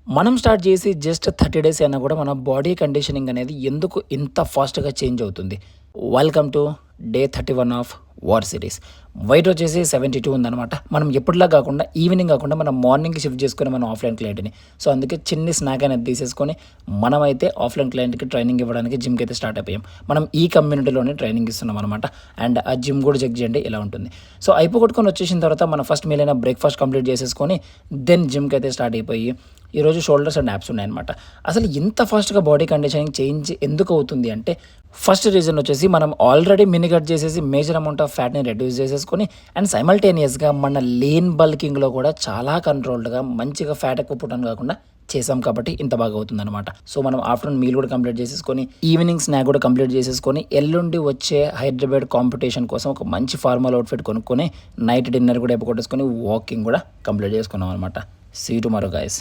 మనం స్టార్ట్ చేసి just 30 days అయినా కూడా మన బాడీ కండిషనింగ్ అనేది ఎందుకు ఇంత ఫాస్ట్‌గా చేంజ్ అవుతుంది? Welcome to day 31 of war series. Weight వచ్చేసి 72 ఉందనమాట. మనం ఎప్పటిలా కాకుండా ఈవినింగ్ కాకుండా మనం మార్నింగ్‌కి షిఫ్ట్ చేసుకొని మనం ఆఫ్‌లైన్ క్లయింట్‌ని. సో, అందుకే చిన్ని స్నాక్ అనేది తీసేసుకొని మనమైతే ఆఫ్‌లైన్ క్లయింట్‌కి ట్రైనింగ్ ఇవ్వడానికి జిమ్‌కి అయితే స్టార్ట్ అయిపోయాం. మనం ఈ కమ్యూనిటీలోనే ట్రైనింగ్ ఇస్తున్నాం అనమాట. అండ్ ఆ జిమ్ కూడా చెక్ చేయండి ఇలా ఉంటుంది. సో, అయిపోగొట్టుకొని వచ్చేసిన తర్వాత మన ఫస్ట్ మీల్ అయిన బ్రేక్‌ఫాస్ట్ కంప్లీట్ చేసేసుకొని దెన్ జిమ్‌కి అయితే స్టార్ట్ అయిపోయి ఈరోజు షోల్డర్స్ అండ్ యాప్స్ ఉన్నాయన్నమాట. అసలు ఇంత ఫాస్ట్‌గా బాడీ కండిషనింగ్ చేంజ్ ఎందుకు అవుతుంది అంటే ఫస్ట్ రీజన్ వచ్చేసి మనం ఆల్రెడీ మినీ కట్ చేసేసి మేజర్ అమౌంట్ ఆఫ్ ఫ్యాట్‌ని రెడ్యూస్ చేసేసుకొని అండ్ సైమల్టేనియస్‌గా మన లీన్ బల్కింగ్‌లో కూడా చాలా కంట్రోల్డ్‌గా మంచిగా ఫ్యాట్ ఎక్కువ పుట్టను కాకుండా చేసాం కాబట్టి ఇంత బాగా అవుతుందన్నమాట. సో, మనం ఆఫ్టర్‌నూన్ మీల్ కూడా కంప్లీట్ చేసేసుకొని ఈవినింగ్ స్నాక్ కూడా కంప్లీట్ చేసేసుకొని ఎల్లుండి వచ్చే హైదరాబాద్ కాంపిటీషన్ కోసం ఒక మంచి ఫార్మల్ అవుట్‌ఫిట్ కొనుక్కొని నైట్ డిన్నర్ కూడా అయిపోగొట్టేసుకొని వాకింగ్ కూడా కంప్లీట్ చేసుకున్నాం అనమాట. See you tomorrow guys.